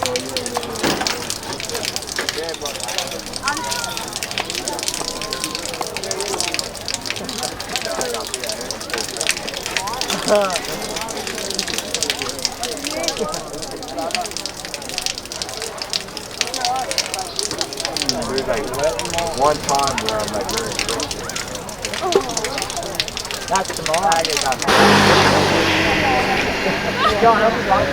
There's like one time where I'm like very strict. That's tomorrow. I get that. John, I'll be back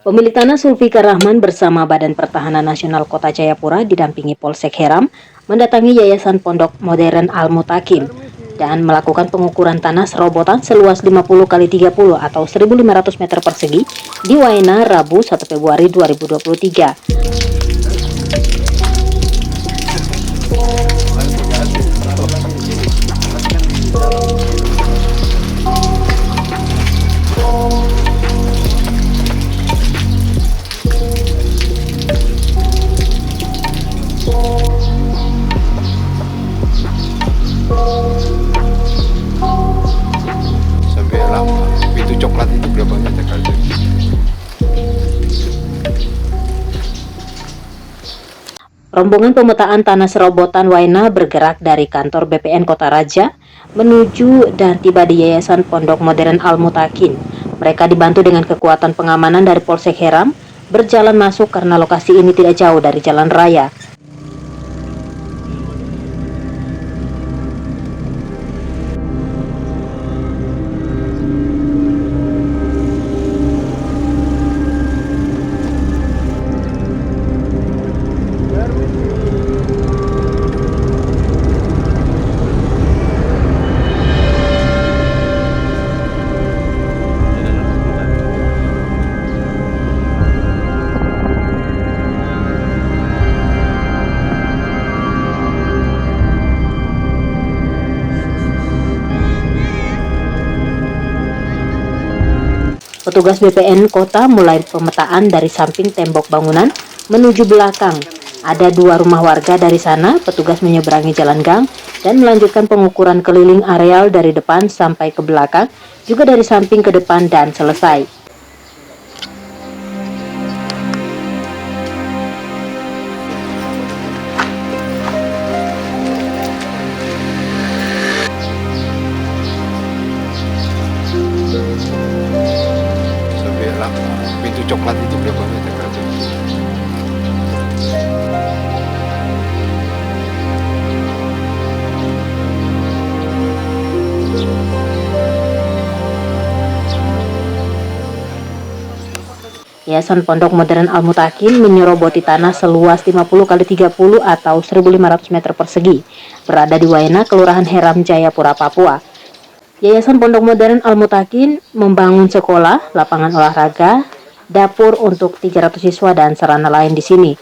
Pemilik tanah Zulfikar Rahman bersama Badan Pertahanan Nasional Kota Jayapura didampingi Polsek Heram mendatangi Yayasan Pondok Modern Al-Mutakin dan melakukan pengukuran tanah serobotan seluas 50 kali 30 atau 1.500 meter persegi di Waena Rabu 1 Februari 2023. Pintu coklat itu berapa meter kali? Rombongan pemetaan tanah serobotan Waena bergerak dari kantor BPN Kota Raja menuju dan tiba di Yayasan Pondok Modern Al-Mutakin. Mereka dibantu dengan kekuatan pengamanan dari Polsek Heram berjalan masuk karena lokasi ini tidak jauh dari jalan raya. Petugas BPN Kota mulai pemetaan dari samping tembok bangunan menuju belakang. Ada 2 rumah warga dari sana, petugas menyeberangi jalan gang dan melanjutkan pengukuran keliling areal dari depan sampai ke belakang, juga dari samping ke depan dan selesai. Pintu coklat itu berapa meter kali? Yayasan Pondok Modern Al-Mutakin menyeroboti tanah seluas 50 kali 30 atau 1.500 meter persegi, berada di Waena, Kelurahan Heram, Jayapura, Papua. Yayasan Pondok Modern Al-Mutakin membangun sekolah, lapangan olahraga, dapur untuk 300 siswa dan sarana lain di sini.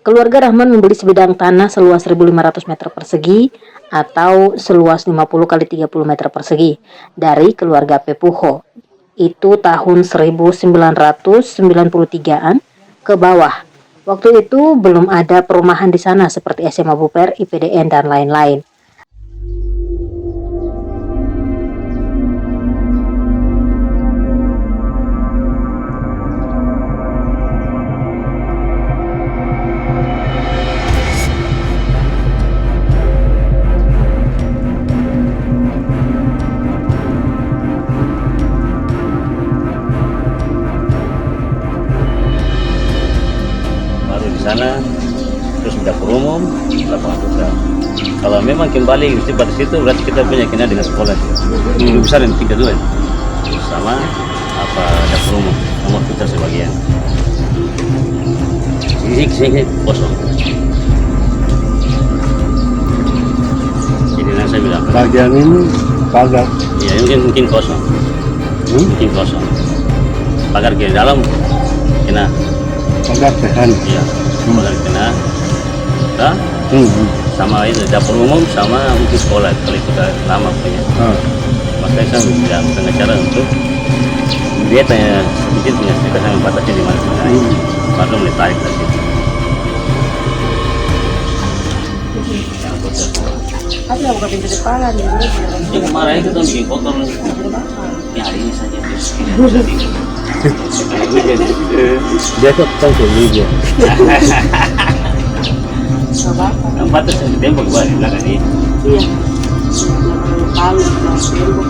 Keluarga Rahman membeli sebidang tanah seluas 1.500 meter persegi atau seluas 50 kali 30 meter persegi dari keluarga Pepuho. Itu tahun 1993-an ke bawah. Waktu itu belum ada perumahan di sana seperti SMA Buper, IPDN, dan lain-lain. Di sana terus dapur umum, lapangan futsal. Kalau memang kembali mesti pada situ berarti kita punya kena dengan sekolah itu besar yang tiga dua sama apa dapur umum nomor futsal sebagian. Sini kosong. Jadi nanti saya bilang Bagian ini pagar. ya mungkin kosong, mungkin kosong. Pagar ke dalam kena. Pagar sehan. Iya. Pagar kena. Nah, sama itu dapur umum sama untuk sekolah kalau kita lama punya. Makanya saya bilang pengacara untuk dia tanya sedikit punya cerita sama batasnya di mana. Baru mulai tarik dari situ. Tapi nggak buka pintu depan nih. Yang kemarin itu kan bikin kotor. Ya hari ini saja terus Dia tuh kan dia. tempat itu ditembak balik belakang ini. Iya. Palu, tembok.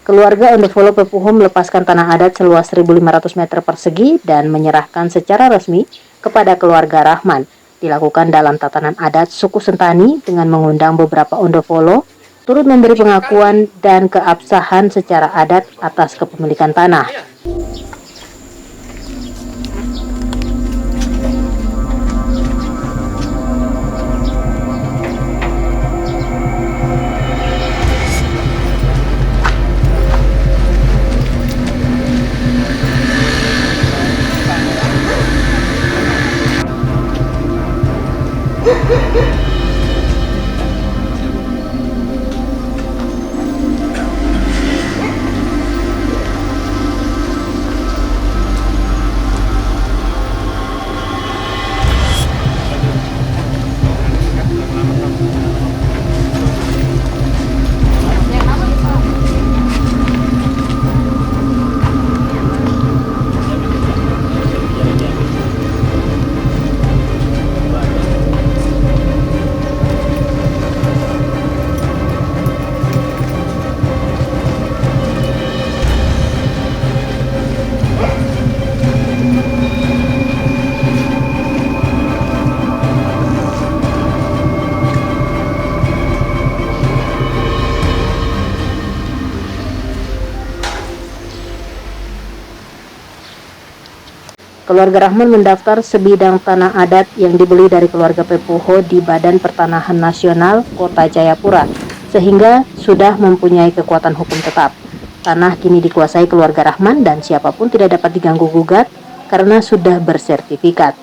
Keluarga Ondofolo Pepuho melepaskan tanah adat seluas 1.500 meter persegi dan menyerahkan secara resmi kepada keluarga Rahman. Dilakukan dalam tatanan adat suku Sentani dengan mengundang beberapa Ondofolo, turut memberi pengakuan dan keabsahan secara adat atas kepemilikan tanah. Keluarga Rahman mendaftar sebidang tanah adat yang dibeli dari keluarga Pepuho di Badan Pertanahan Nasional Kota Jayapura, sehingga sudah mempunyai kekuatan hukum tetap. Tanah kini dikuasai keluarga Rahman dan siapapun tidak dapat diganggu-gugat karena sudah bersertifikat.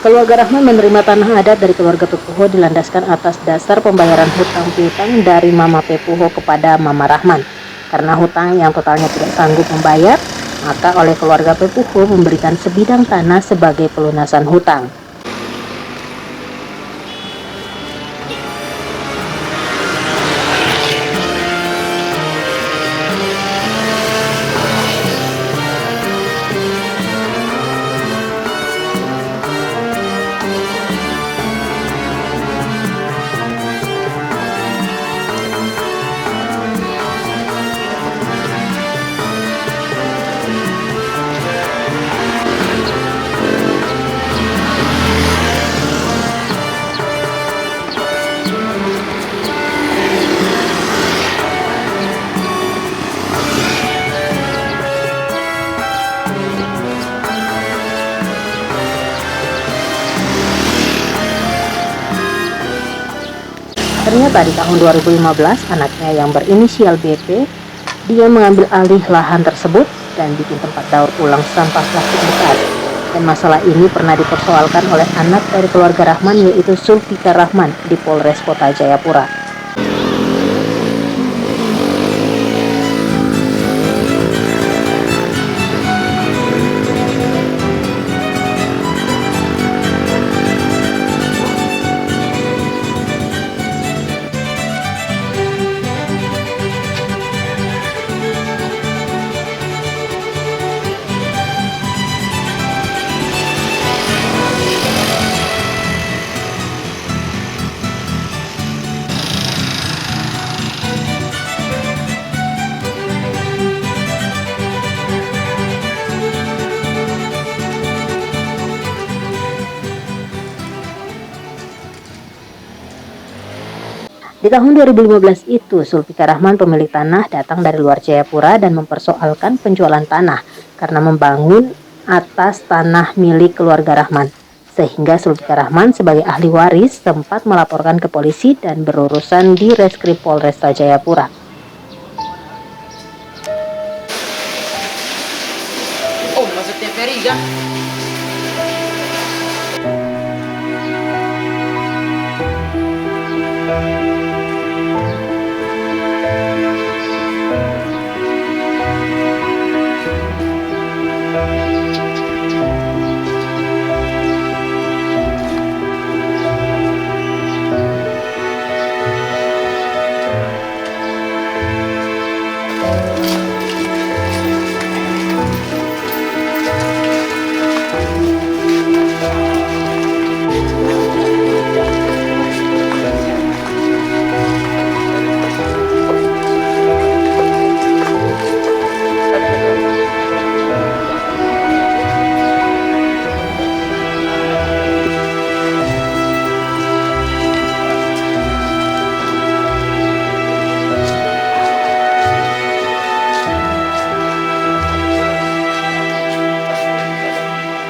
Keluarga Rahman menerima tanah adat dari keluarga Pepuho dilandaskan atas dasar pembayaran hutang piutang dari Mama Pepuho kepada Mama Rahman. Karena hutang yang totalnya tidak sanggup membayar, Maka oleh keluarga Pepuho memberikan sebidang tanah sebagai pelunasan hutang. Ternyata di tahun 2015, anaknya yang berinisial BP, dia mengambil alih lahan tersebut dan bikin tempat daur ulang sampah plastik bekas. Dan masalah ini pernah dipersoalkan oleh anak dari keluarga Rahman, yaitu Zulfikar Rahman, di Polres Kota Jayapura. Di tahun 2015 itu, Zulfikar Rahman, pemilik tanah, datang dari luar Jayapura dan mempersoalkan penjualan tanah karena membangun atas tanah milik keluarga Rahman. Sehingga Zulfikar Rahman sebagai ahli waris sempat melaporkan ke polisi dan berurusan di Reskrim Polresta Jayapura. Oh, maksudnya Ferry kan?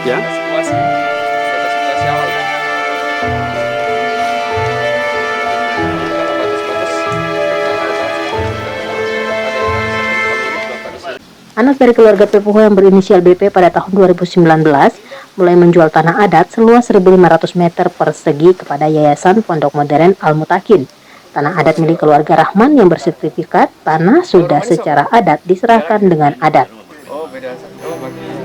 Ya. Situasi awal. Anak dari keluarga Pepuho yang berinisial BP pada tahun 2019 mulai menjual tanah adat seluas 1.500 meter persegi kepada Yayasan Pondok Modern Al-Mutakin. Tanah adat milik keluarga Rahman yang bersertifikat tanah sudah secara adat diserahkan dengan adat. Oh, beda. Oh, bagi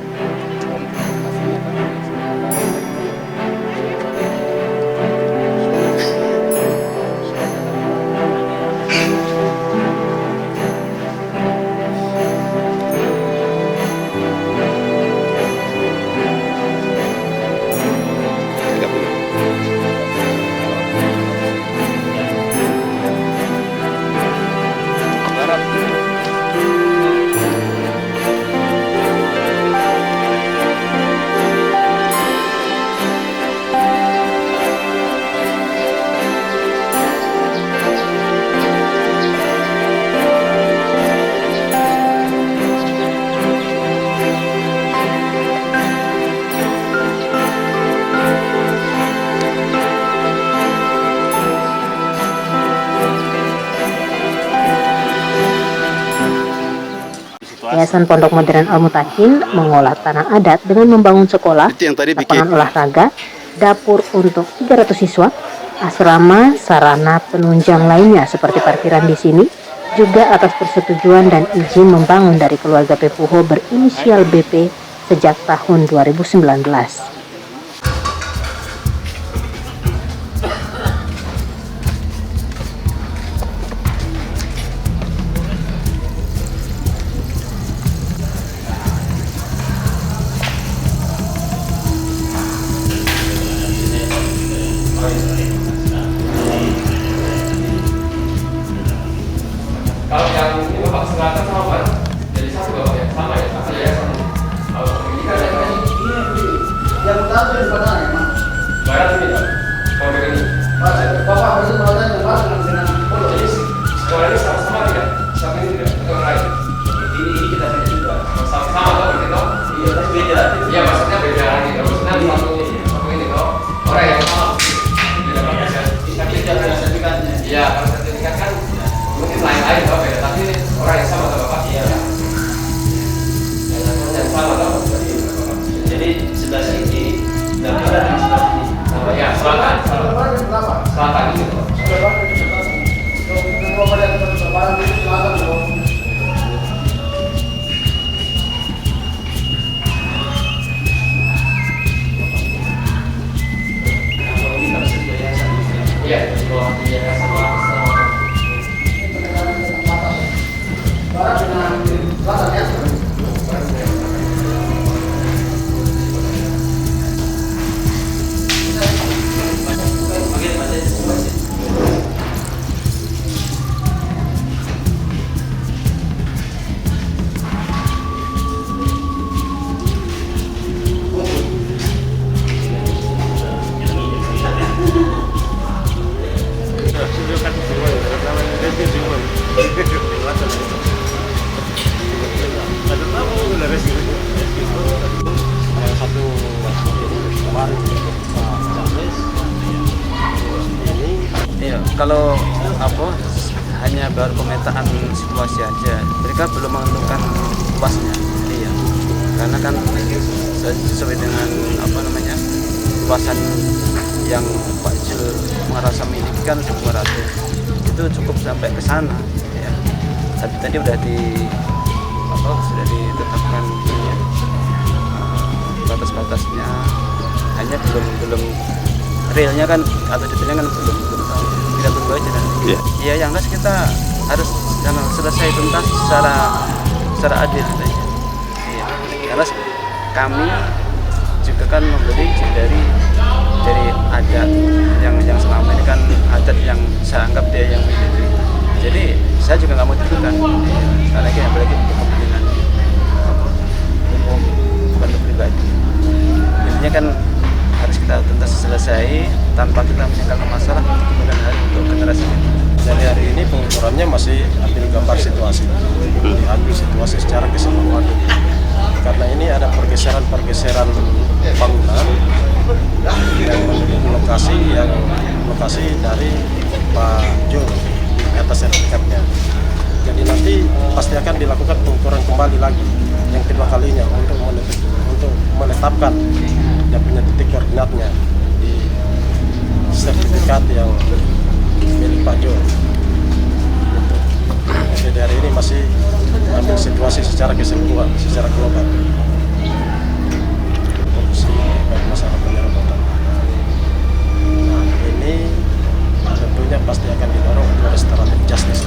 Yayasan Pondok Modern Al-Mutakin mengolah tanah adat dengan membangun sekolah, Itu yang tadi lapangan bikin. olahraga, dapur untuk 300 siswa, asrama, sarana penunjang lainnya seperti parkiran di sini, juga atas persetujuan dan izin membangun dari keluarga Pepuho berinisial BP sejak tahun 2019. Kalau yang ini Bapak selatan sama Pak, jadi satu Bapak ya, sama ya, sama ya. Kalau ini kan ada ini. Yang utama di mana emang? Barat ini Pak. Kalau begini. Bapak harus melakukan dengan Jadi sekolah ini sama-sama tidak? Sama ini tidak? Atau lain? Ini kita saja juga. Sama-sama Pak, gitu. Iya, tapi beda. Iya, maksudnya beda lagi. Maksudnya satu ini toh. Orang yang sama. Beda banget ya. Tapi tidak ada sertifikatnya. Iya, kalau sertifikat kan mungkin lain-lain toh beda. Tapi orang yang sama toh Bapak. Iya. Yang sama toh. Jadi sebelah sini dan barat di sebelah sini. Oh ya, selatan. Selatan ini toh. Iya, kalau dia sama. barat dengan selatan ya. Iya, kalau apa hanya baru pemetaan situasi aja, mereka belum menentukan luasnya. Iya, karena kan sesuai dengan apa namanya luasan yang Pak Jul merasa miliki kan 200, itu cukup sampai ke sana. Ya, tapi tadi sudah ditetapkan ya, batas-batasnya, hanya belum realnya kan atau detailnya kan belum tahu. Kita tunggu aja nanti. Ya yang jelas kita harus selesai tuntas secara adil katanya. Iya. Karena kami juga kan membeli dari adat yang selama ini kan adat yang saya anggap dia yang miliki. Jadi saya juga nggak mau ditentukan. Karena ini apalagi untuk kepentingan umum, bukan untuk pribadi. Intinya kan harus kita tuntas selesai tanpa kita meninggalkan masalah untuk kemudian hari untuk generasi ini. Jadi hari ini pengukurannya masih ambil gambar situasi, diambil situasi secara keseluruhan. Karena ini ada pergeseran bangunan yang menuju lokasi dari Pak Jo di atas sertifikatnya. Jadi nanti pasti akan dilakukan pengukuran kembali lagi yang kedua kalinya untuk menetapkan yang punya titik koordinatnya di sertifikat yang milik Pak Jo. Jadi hari ini masih ambil situasi secara keseluruhan, secara global. Korupsi baik masalah penyerobotan. Nah ini tentunya pasti akan didorong untuk restoratif justice.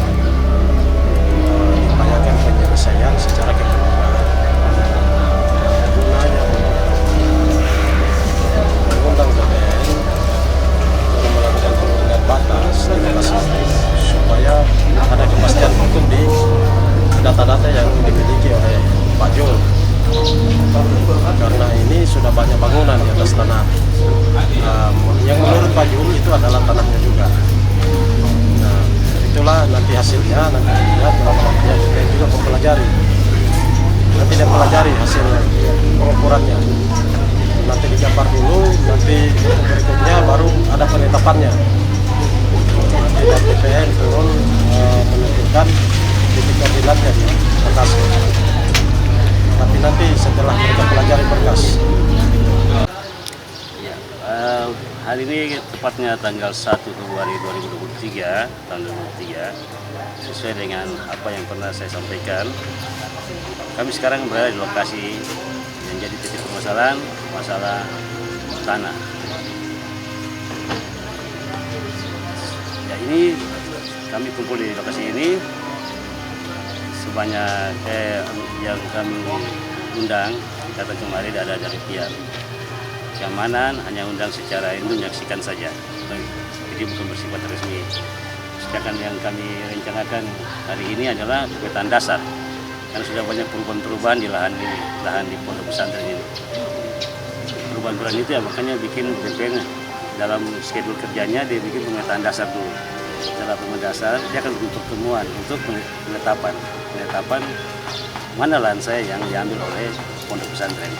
Diupayakan penyelesaian secara kekeluargaan. Gunanya mengundang BPN untuk melakukan penurunan batas di lokasi supaya ada kepastian hukum di data-data yang dimiliki oleh Pak Jul. Karena ini sudah banyak bangunan di atas tanah yang menurut Pak Jul itu adalah tanahnya juga. Nah, itulah nanti hasilnya, nanti dilihat berapa waktunya kita juga mempelajari. Nanti dia pelajari hasil pengukurannya. Nanti digambar dulu, nanti berikutnya baru ada penetapannya. Nanti dari BPN turun menentukan titik koordinatnya di berkas. Tapi nanti setelah mereka pelajari berkas. Ya, hari ini tepatnya tanggal 1 Februari 2023, tahun 2023, sesuai dengan apa yang pernah saya sampaikan. Kami sekarang berada di lokasi yang jadi titik permasalahan, masalah tanah. Ya, ini kami kumpul di lokasi ini sebanyak yang kami undang datang kemarin ada dari pihak keamanan, hanya undang secara itu menyaksikan saja, jadi bukan bersifat resmi. Sedangkan yang kami rencanakan hari ini adalah pemetaan dasar, karena sudah banyak perubahan-perubahan di lahan di pondok pesantren ini. Perubahan-perubahan itu ya makanya bikin BPN dalam schedule kerjanya dia bikin pemetaan dasar dulu. Setelah pemetaan dasar dia akan bikin pertemuan untuk penetapan mana lahan saya yang diambil oleh pondok pesantren.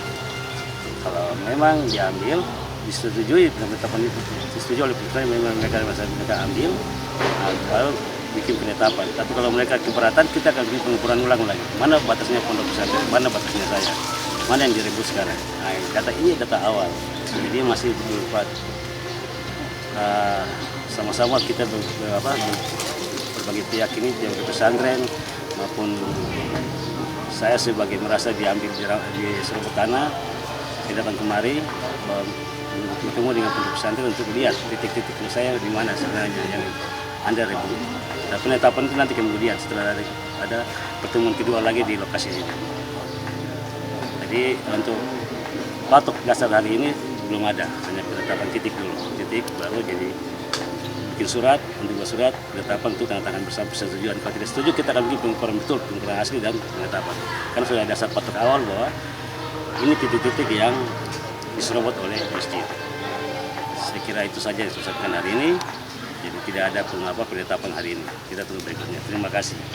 Kalau memang diambil, disetujui penetapan itu, disetujui oleh pesantren, memang mereka ambil, baru bikin penetapan. Tapi kalau mereka keberatan, kita akan bikin pengukuran ulang lagi. Mana batasnya pondok pesantren, mana batasnya saya, mana yang direbut sekarang. Nah, data ini data awal, jadi masih berupa sama-sama kita berbagai pihak ini, dari pesantren maupun saya sebagai merasa diambil di serobot tanah. Saya datang kemari bertemu dengan pondok pesantren untuk lihat titik-titik saya di mana sebenarnya yang Anda rebut. Nah, penetapan itu nanti kemudian setelah ada pertemuan kedua lagi di lokasi ini. Jadi untuk patok dasar hari ini belum ada, hanya penetapan titik dulu, titik baru jadi bikin surat, untuk surat penetapan itu tanda tangan bersama persetujuan. Kalau tidak setuju kita akan bikin pengukuran betul, pengukuran asli dan penetapan. Karena sudah ada dasar patok awal bahwa ini titik-titik yang diserobot oleh masjid. Saya kira itu saja yang saya sampaikan hari ini. Jadi tidak ada penetapan hari ini. Kita tunggu berikutnya. Terima kasih.